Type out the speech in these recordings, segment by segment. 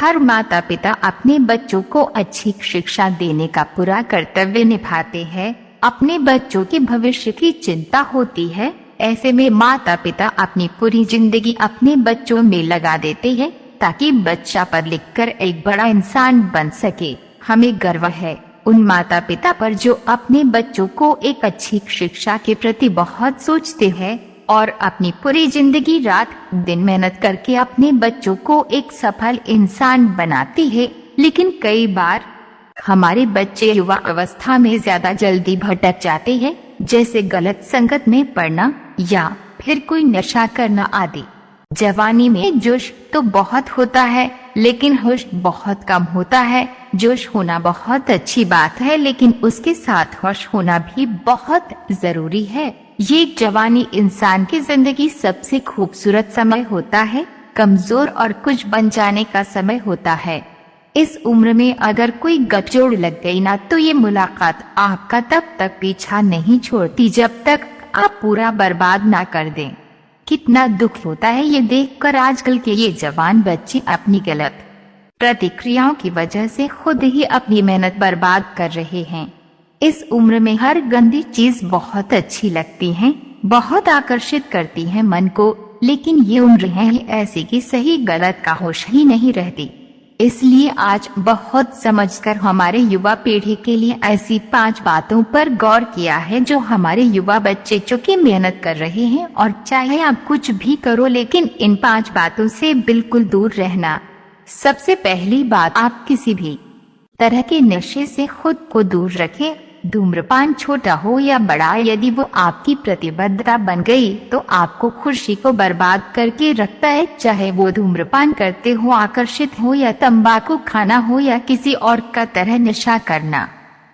हर माता पिता अपने बच्चों को अच्छी शिक्षा देने का पूरा कर्तव्य निभाते हैं। अपने बच्चों के भविष्य की चिंता होती है। ऐसे में माता पिता अपनी पूरी जिंदगी अपने बच्चों में लगा देते हैं ताकि बच्चा पढ़ लिख कर एक बड़ा इंसान बन सके। हमें गर्व है उन माता पिता पर जो अपने बच्चों को एक अच्छी शिक्षा के प्रति बहुत सोचते हैं और अपनी पूरी जिंदगी रात दिन मेहनत करके अपने बच्चों को एक सफल इंसान बनाती है। लेकिन कई बार हमारे बच्चे युवा अवस्था में ज्यादा जल्दी भटक जाते हैं, जैसे गलत संगत में पड़ना या फिर कोई नशा करना आदि। जवानी में जोश तो बहुत होता है लेकिन होश बहुत कम होता है। जोश होना बहुत अच्छी बात है लेकिन उसके साथ होश होना भी बहुत जरूरी है। ये जवानी इंसान की जिंदगी सबसे खूबसूरत समय होता है, कमजोर और कुछ बन जाने का समय होता है। इस उम्र में अगर कोई गठजोड़ लग गई ना तो ये मुलाकात आपका तब तक पीछा नहीं छोड़ती जब तक आप पूरा बर्बाद ना कर दें। कितना दुख होता है ये देखकर आजकल के ये जवान बच्चे अपनी गलत प्रतिक्रियाओं की वजह से खुद ही अपनी मेहनत बर्बाद कर रहे हैं। इस उम्र में हर गंदी चीज बहुत अच्छी लगती है, बहुत आकर्षित करती है मन को, लेकिन ये उम्र है ऐसी कि सही गलत का होश ही नहीं रहती। इसलिए आज बहुत समझकर हमारे युवा पीढ़ी के लिए ऐसी 5 बातों पर गौर किया है जो हमारे युवा बच्चे चूंकि मेहनत कर रहे हैं और चाहे आप कुछ भी करो लेकिन इन 5 बातों से बिल्कुल दूर रहना। सबसे पहली बात, आप किसी भी तरह के नशे से खुद को दूर रखें। धूम्रपान छोटा हो या बड़ा, यदि वो आपकी प्रतिबद्धता बन गई तो आपको खुशी को बर्बाद करके रखता है। चाहे वो धूम्रपान करते हो, आकर्षित हो या तंबाकू खाना हो या किसी और का तरह नशा करना।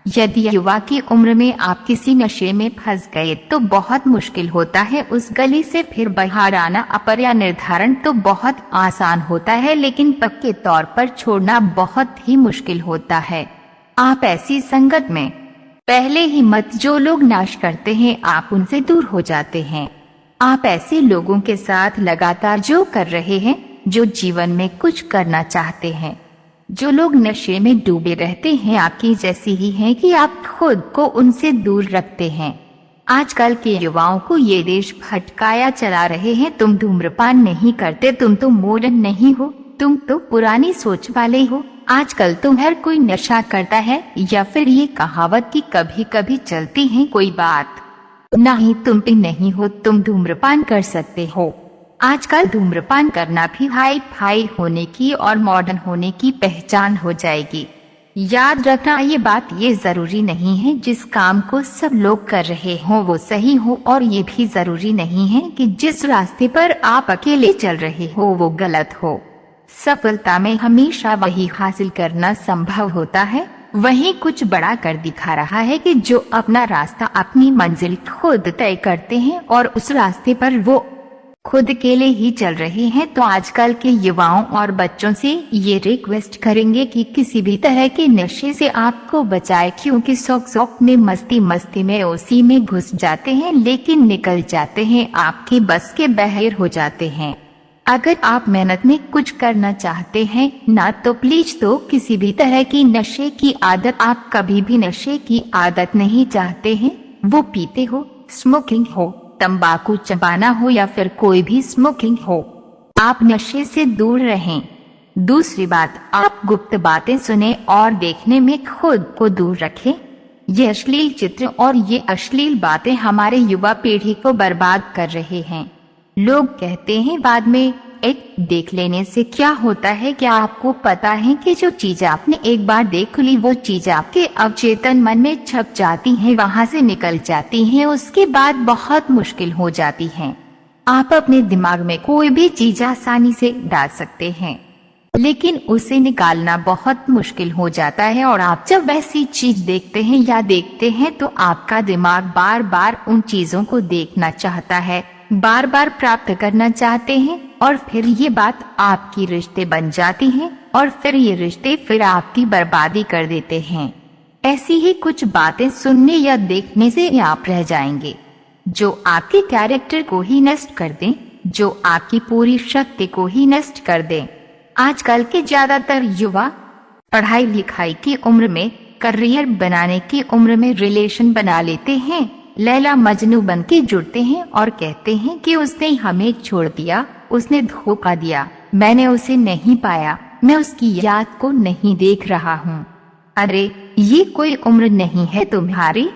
यदि युवा की उम्र में आप किसी नशे में फंस गए तो बहुत मुश्किल होता है उस गली से फिर बाहर आना। अपर निर्धारण तो बहुत आसान होता है लेकिन पक्के तौर पर छोड़ना बहुत ही मुश्किल होता है। आप ऐसी संगत में पहले ही मत, जो लोग नाश करते हैं आप उनसे दूर हो जाते हैं। आप ऐसे लोगों के साथ लगातार जो कर रहे हैं जो जीवन में कुछ करना चाहते हैं। जो लोग नशे में डूबे रहते हैं आपकी जैसी ही हैं कि आप खुद को उनसे दूर रखते हैं। आजकल के युवाओं को ये देश भटकाया चला रहे हैं। तुम धूम्रपान नहीं करते, तुम तो मॉडर्न नहीं हो, तुम तो पुरानी सोच वाले हो। आजकल तो हर कोई नशा करता है, या फिर ये कहावत की कभी कभी चलती है, कोई बात नहीं तुम पे नहीं हो, तुम धूम्रपान कर सकते हो। आजकल धूम्रपान करना भी हाई फाई होने की और मॉडर्न होने की पहचान हो जाएगी। याद रखना ये बात ये जरूरी नहीं है जिस काम को सब लोग कर रहे हो वो सही हो, और ये भी जरूरी नहीं है कि जिस रास्ते पर आप अकेले चल रहे हो वो गलत हो। सफलता में हमेशा वही हासिल करना संभव होता है, वही कुछ बड़ा कर दिखा रहा है कि जो अपना रास्ता अपनी मंजिल खुद तय करते हैं और उस रास्ते पर वो खुद अकेले ही चल रहे हैं। तो आजकल के युवाओं और बच्चों से ये रिक्वेस्ट करेंगे कि किसी भी तरह के नशे से आपको बचाए, क्योंकि शौक में मस्ती में उसी में घुस जाते हैं लेकिन निकल जाते हैं, आपके बस के बाहर हो जाते हैं। अगर आप मेहनत में कुछ करना चाहते हैं ना तो प्लीज तो किसी भी तरह की नशे की आदत, आप कभी भी नशे की आदत नहीं चाहते हैं, वो पीते हो, स्मोकिंग हो, तंबाकू चबाना हो या फिर कोई भी स्मोकिंग हो, आप नशे से दूर रहें। दूसरी बात, आप गुप्त बातें सुने और देखने में खुद को दूर रखें। ये अश्लील चित्र और ये अश्लील बातें हमारे युवा पीढ़ी को बर्बाद कर रहे हैं। लोग कहते हैं बाद में एक देख लेने से क्या होता है, क्या आपको पता है कि जो चीज आपने एक बार देख ली वो चीज आपके अवचेतन मन में छप जाती है, वहां से निकल जाती है, उसके बाद बहुत मुश्किल हो जाती है। आप अपने दिमाग में कोई भी चीज आसानी से डाल सकते हैं लेकिन उसे निकालना बहुत मुश्किल हो जाता है, और आप जब वैसी चीज देखते हैं तो आपका दिमाग बार बार उन चीजों को देखना चाहता है, बार बार प्राप्त करना चाहते हैं, और फिर ये बात आपकी रिश्ते बन जाती हैं और फिर ये रिश्ते फिर आपकी बर्बादी कर देते हैं। ऐसी ही कुछ बातें सुनने या देखने से आप रह जाएंगे जो आपके कैरेक्टर को ही नष्ट कर दें, जो आपकी पूरी शक्ति को ही नष्ट कर दें। आजकल के ज्यादातर युवा पढ़ाई लिखाई की उम्र में, करियर बनाने की उम्र में रिलेशन बना लेते हैं, लैला मजनू बन के जुड़ते हैं और कहते हैं कि उसने हमें छोड़ दिया, उसने धोखा दिया, मैंने उसे नहीं पाया, मैं उसकी याद को नहीं देख रहा हूँ। अरे ये कोई उम्र नहीं है तुम्हारी,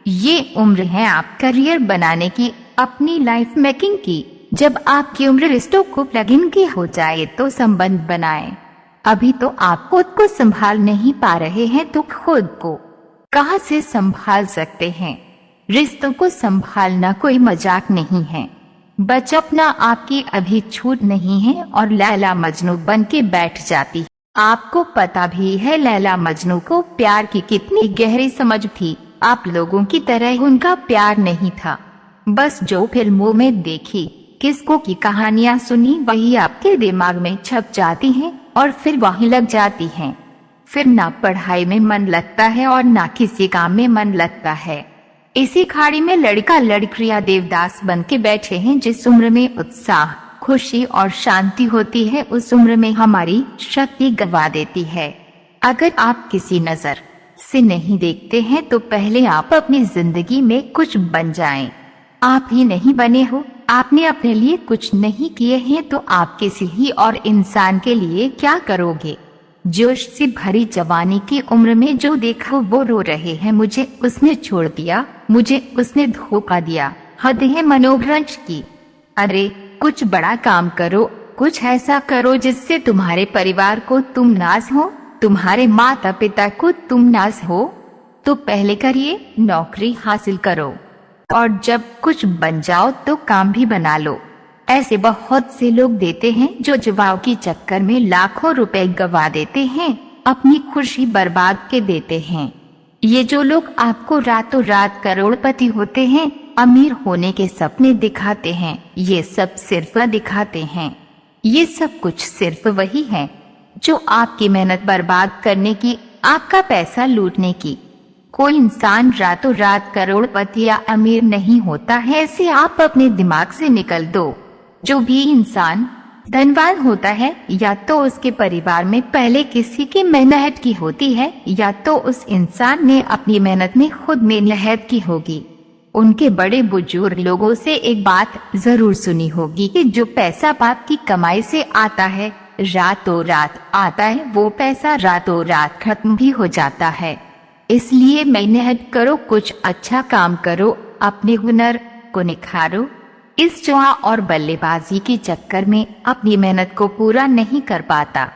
ये उम्र है आप करियर बनाने की, अपनी लाइफ मेकिंग की। जब आपकी उम्र रिश्तों को प्लग इन की हो जाए तो संबंध बनाएं। अभी तो आप खुद को संभाल नहीं पा रहे हैं तो खुद को कहाँ से संभाल सकते हैं। रिश्तों को संभालना कोई मजाक नहीं है। बचपना आपकी अभी छूट नहीं है और लैला मजनू बन के बैठ जाती। आपको पता भी है लैला मजनू को प्यार की कितनी गहरी समझ थी। आप लोगों की तरह उनका प्यार नहीं था। बस जो फिल्मों में देखी, किसकों की कहानियां सुनी, वही आपके दिमाग में छप जाती हैं और फिर वहीं लग जाती हैं। फिर ना पढ़ाई में मन लगता है और ना किसी काम में मन लगता है। इसी खाड़ी में लड़का लड़कियां देवदास बन के बैठे हैं। जिस उम्र में उत्साह, खुशी और शांति होती है, उस उम्र में हमारी शक्ति गवा देती है। अगर आप किसी नजर से नहीं देखते हैं तो पहले आप अपनी जिंदगी में कुछ बन जाएं। आप ही नहीं बने हो, आपने अपने लिए कुछ नहीं किए हैं तो आप किसी ही और इंसान के लिए क्या करोगे। जोश से भरी जवानी की उम्र में जो देखा वो रो रहे हैं, मुझे उसने छोड़ दिया, मुझे उसने धोखा दिया, हद है मनोभ्रंश की। अरे कुछ बड़ा काम करो, कुछ ऐसा करो जिससे तुम्हारे परिवार को तुम नाज हो, तुम्हारे माता पिता को तुम नाज हो। तो पहले करिए, नौकरी हासिल करो और जब कुछ बन जाओ तो काम भी बना लो। ऐसे बहुत से लोग देते हैं जो जुवाओं के चक्कर में लाखों रुपए गवा देते हैं, अपनी खुशी बर्बाद के देते हैं। ये जो लोग आपको रातों रात करोड़पति होते हैं, अमीर होने के सपने दिखाते हैं, ये सब सिर्फ दिखाते हैं। ये सब कुछ सिर्फ वही है जो आपकी मेहनत बर्बाद करने की, आपका पैसा लूटने की। कोई इंसान रातों रात करोड़पति या अमीर नहीं होता है, ऐसे आप अपने दिमाग से निकल दो। जो भी इंसान धनवान होता है या तो उसके परिवार में पहले किसी की मेहनत की होती है या तो उस इंसान ने अपनी मेहनत में खुद मेहनत की होगी। उनके बड़े बुजुर्ग लोगों से एक बात जरूर सुनी होगी कि जो पैसा बाप की कमाई से आता है, रातों रात आता है, वो पैसा रातों रात खत्म भी हो जाता है। इसलिए मेहनत करो, कुछ अच्छा काम करो, अपने हुनर को निखारो। इस जुआ और बल्लेबाजी के चक्कर में अपनी मेहनत को पूरा नहीं कर पाता।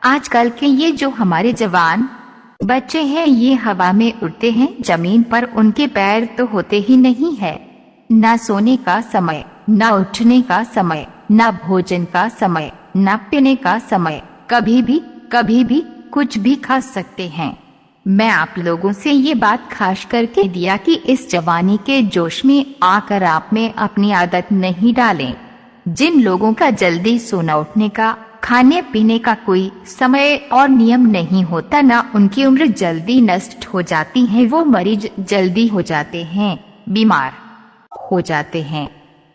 आजकल के ये जो हमारे जवान बच्चे हैं, ये हवा में उड़ते हैं, जमीन पर उनके पैर तो होते ही नहीं है। ना सोने का समय, ना उठने का समय, ना भोजन का समय, ना पीने का समय। कभी भी कुछ भी खा सकते हैं। मैं आप लोगों से ये बात खास करके दिया कि इस जवानी के जोश में आकर आप में अपनी आदत नहीं डालें। जिन लोगों का जल्दी सोना उठने का, खाने पीने का कोई समय और नियम नहीं होता, ना उनकी उम्र जल्दी नष्ट हो जाती है, वो मरीज जल्दी हो जाते हैं, बीमार हो जाते हैं।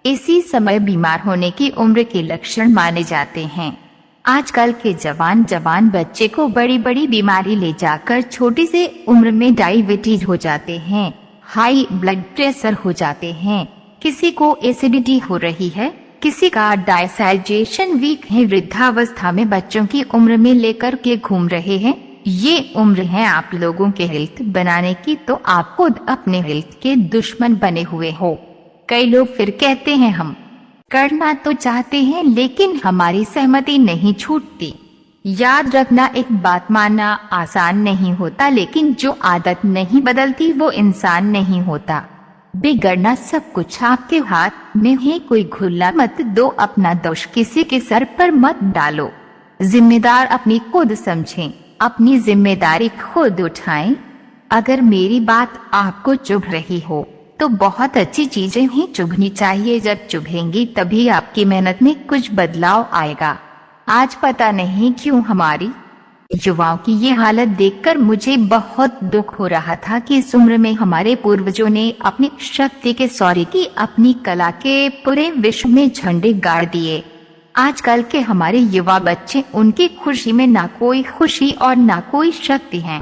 इसी समय बीमार होने की उम्र के लक्षण माने जाते हैं। आजकल के जवान बच्चे को बड़ी बड़ी बीमारी ले जाकर छोटी से उम्र में डायबिटीज हो जाते हैं, हाई ब्लड प्रेशर हो जाते हैं, किसी को एसिडिटी हो रही है, किसी का डाइजेशन वीक है। वृद्धावस्था में बच्चों की उम्र में लेकर के घूम रहे हैं। ये उम्र है आप लोगों के हेल्थ बनाने की, तो आप खुद अपने हेल्थ के दुश्मन बने हुए हो। कई लोग फिर कहते हैं हम करना तो चाहते हैं लेकिन हमारी सहमति नहीं छूटती। याद रखना, एक बात मानना आसान नहीं होता, लेकिन जो आदत नहीं बदलती वो इंसान नहीं होता। बिगड़ना सब कुछ आपके हाथ में है, कोई खुला मत दो, अपना दोष किसी के सर पर मत डालो। जिम्मेदार अपनी खुद समझें, अपनी जिम्मेदारी खुद उठाएं। अगर मेरी बात आपको चुभ रही हो तो बहुत अच्छी चीजें ही चुभनी चाहिए। जब चुभेंगी तभी आपकी मेहनत में कुछ बदलाव आएगा। आज पता नहीं क्यों हमारी युवाओं की ये हालत देखकर मुझे बहुत दुख हो रहा था कि इस उम्र में हमारे पूर्वजों ने अपनी शक्ति के शौर्य की, अपनी कला के पूरे विश्व में झंडे गाड़ दिए। आजकल के हमारे युवा बच्चे, उनकी खुशी में ना कोई खुशी और ना कोई शक्ति है।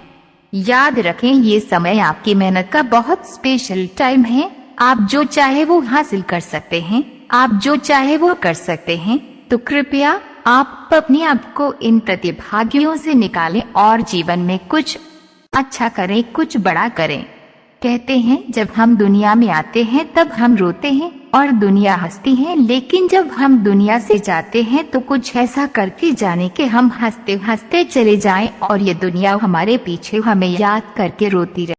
याद रखें, ये समय आपकी मेहनत का बहुत स्पेशल टाइम है। आप जो चाहे वो हासिल कर सकते हैं, आप जो चाहे वो कर सकते हैं। तो कृपया आप अपने आप को इन प्रतिभागियों से निकालें और जीवन में कुछ अच्छा करें, कुछ बड़ा करें। कहते हैं, जब हम दुनिया में आते हैं तब हम रोते हैं और दुनिया हंसती है, लेकिन जब हम दुनिया से जाते हैं तो कुछ ऐसा करके जाने कि हम हंसते हंसते चले जाएं और ये दुनिया हमारे पीछे हमें याद करके रोती रहे।